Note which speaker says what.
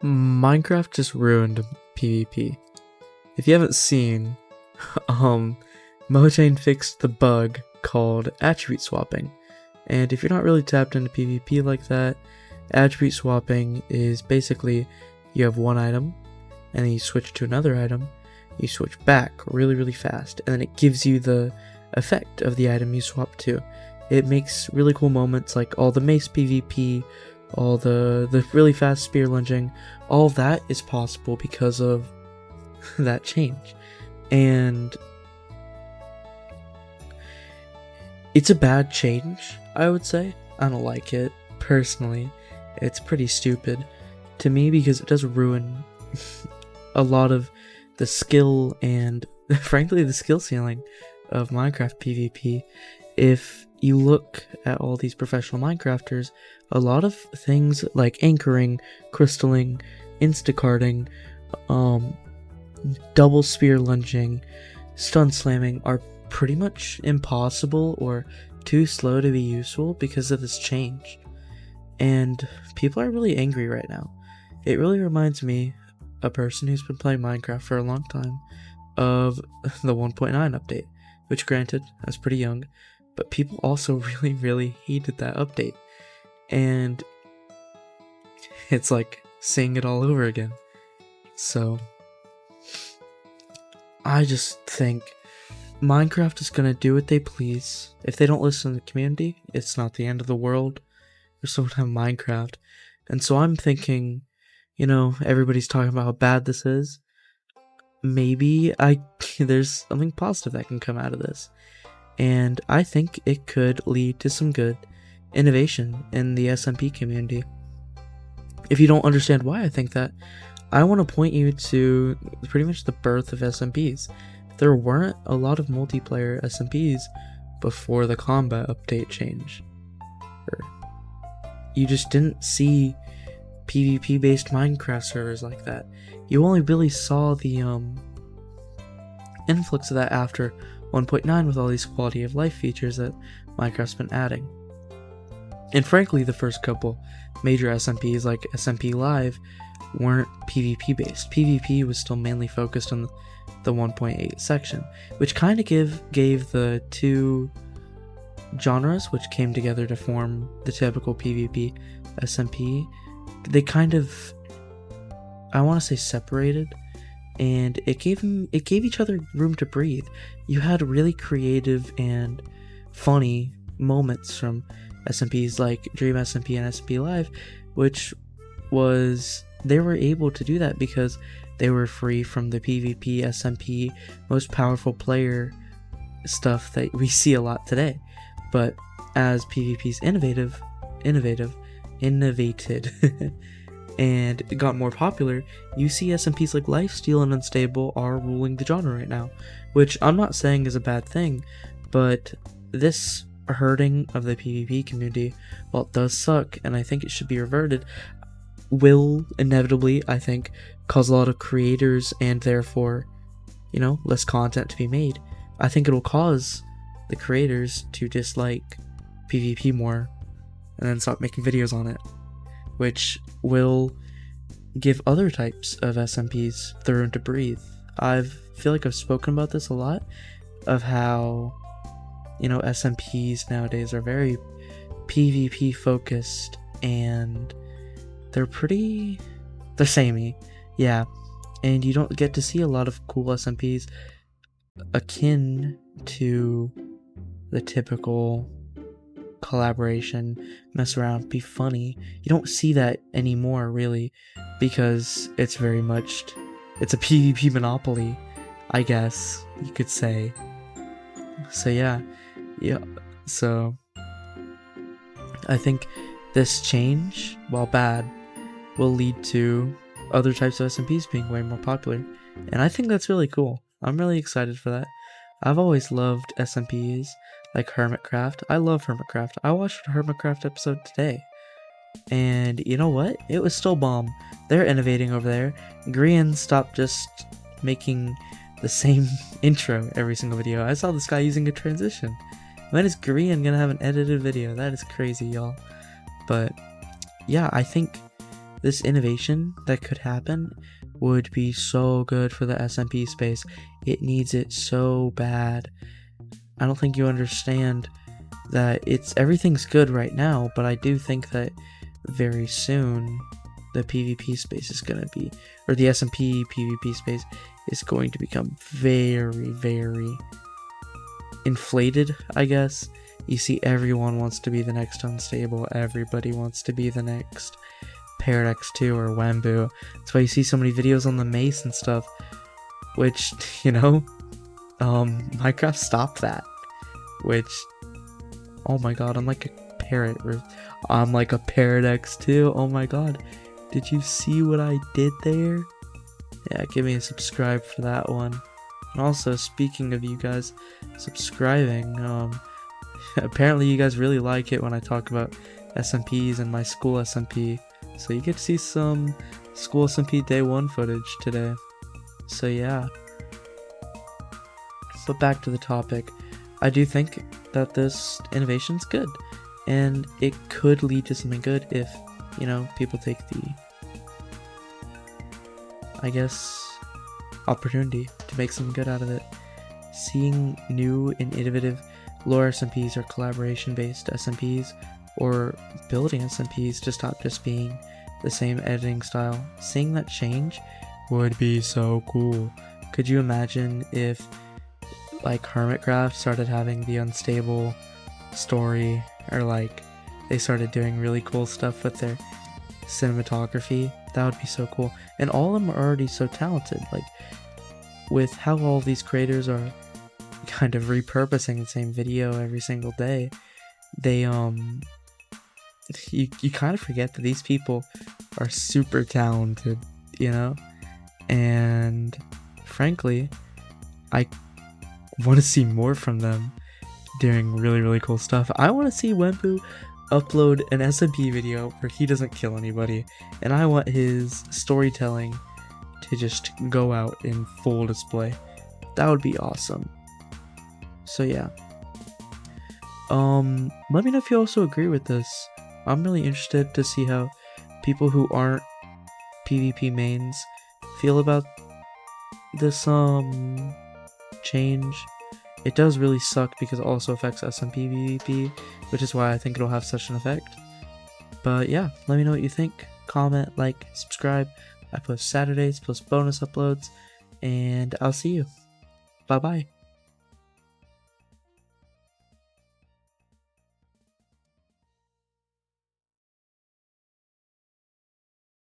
Speaker 1: Minecraft just ruined PvP. If you haven't seen, Mojang fixed the bug called attribute swapping. And if you're not really tapped into PvP like that, attribute swapping is basically you have one item, and then you switch to another item, you switch back really fast, and then it gives you the effect of the item you swap to. It makes really cool moments like all the mace PvP, all the really fast spear lunging, all that is possible because of that change. And it's a bad change, I would say. I don't like it, personally. It's pretty stupid to me because it does ruin a lot of the skill and, frankly, the skill ceiling of Minecraft PvP. If you look at all these professional Minecrafters, a lot of things like anchoring, crystalling, instacarting, double spear lunging, stun slamming are pretty much impossible or too slow to be useful because of this change. And people are really angry right now. It really reminds me, a person who's been playing Minecraft for a long time, of the 1.9 update, which granted, I was pretty young, but people also really hated that update. And it's like seeing it all over again. So I just think Minecraft is gonna do what they please. If they don't listen to the community, it's not the end of the world. There's someone have Minecraft. And so I'm thinking, everybody's talking about how bad this is. Maybe there's something positive that can come out of this. And I think it could lead to some good innovation in the SMP community. If you don't understand why I think that, I want to point you to pretty much the birth of SMPs. There weren't a lot of multiplayer SMPs before the combat update change. You just didn't see PvP based Minecraft servers like that. You only really saw the influx of that after 1.9 with all these quality of life features that Minecraft's been adding. And frankly, the first couple major SMPs like SMP Live weren't PvP based. PvP was still mainly focused on the 1.8 section, which kind of gave the two genres which came together to form the typical PvP SMP. They kind of, I want to say, separated, and it gave each other room to breathe. You had really creative and funny moments from SMPs like Dream SMP and SMP Live, which was, they were able to do that because they were free from the PvP SMP most powerful player stuff that we see a lot today. But as PvP's innovated and it got more popular, you see SMPs like Lifesteal and Unstable are ruling the genre right now, which I'm not saying is a bad thing, but this hurting of the PvP community, while it does suck and I think it should be reverted, will inevitably, I think, cause a lot of creators and therefore, less content to be made. I think it'll cause the creators to dislike PvP more and then stop making videos on it, which will give other types of SMPs the room to breathe. I feel like I've spoken about this a lot, of how, SMPs nowadays are very PvP focused and they're samey, yeah, and you don't get to see a lot of cool SMPs akin to the typical collaboration, mess around, be funny. You don't see that anymore, really, because it's a PvP monopoly, I guess you could say. So yeah, so I think this change, while bad, will lead to other types of SMPs being way more popular, and I think that's really cool. I'm really excited for that. I've always loved SMPs like hermitcraft. I love hermitcraft. I watched a hermitcraft episode today, and you know what? It was still bomb. They're innovating over there. Grian stopped just making the same intro every single video. I saw this guy using a transition. When is Grian gonna have an edited video? That is crazy, y'all. But yeah, I think this innovation that could happen would be so good for the SMP space. It needs it so bad. I don't think you understand that everything's good right now, but I do think that very soon the PvP space is going to be, or the SMP PvP space is going to become very, very inflated, I guess. You see, everyone wants to be the next Unstable, everybody wants to be the next Paradox 2 or Wemmbu. That's why you see so many videos on the Mace and stuff, which, you know, Minecraft stopped that, which, oh my god, I'm like a parrot, or I'm like a Paradox 2, oh my god, did you see what I did there? Yeah, give me a subscribe for that one. And also, speaking of you guys subscribing, apparently you guys really like it when I talk about SMPs and my school SMP, so you get to see some school SMP day 1 footage today. So yeah. But back to the topic, I do think that this innovation's good, and it could lead to something good if, you know, people take the, I guess, opportunity to make something good out of it. Seeing new and innovative lore SMPs or collaboration based SMPs, or building SMPs to stop just being the same editing style, seeing that change would be so cool. Could you imagine if like hermitcraft started having the unstable story, or like they started doing really cool stuff with their cinematography? That would be so cool. And all of them are already so talented, like with how all these creators are kind of repurposing the same video every single day, they you kind of forget that these people are super talented, you know? And frankly, I want to see more from them doing really, really cool stuff. I want to see Wemmbu upload an SMP video where he doesn't kill anybody, and I want his storytelling to just go out in full display. That would be awesome. So yeah. Let me know if you also agree with this. I'm really interested to see how people who aren't PvP mains feel about this change. It does really suck because it also affects SMP PvP, which is why I think it'll have such an effect. But yeah, let me know what you think. Comment, like, subscribe. I post Saturdays, post bonus uploads, and I'll see you. Bye bye.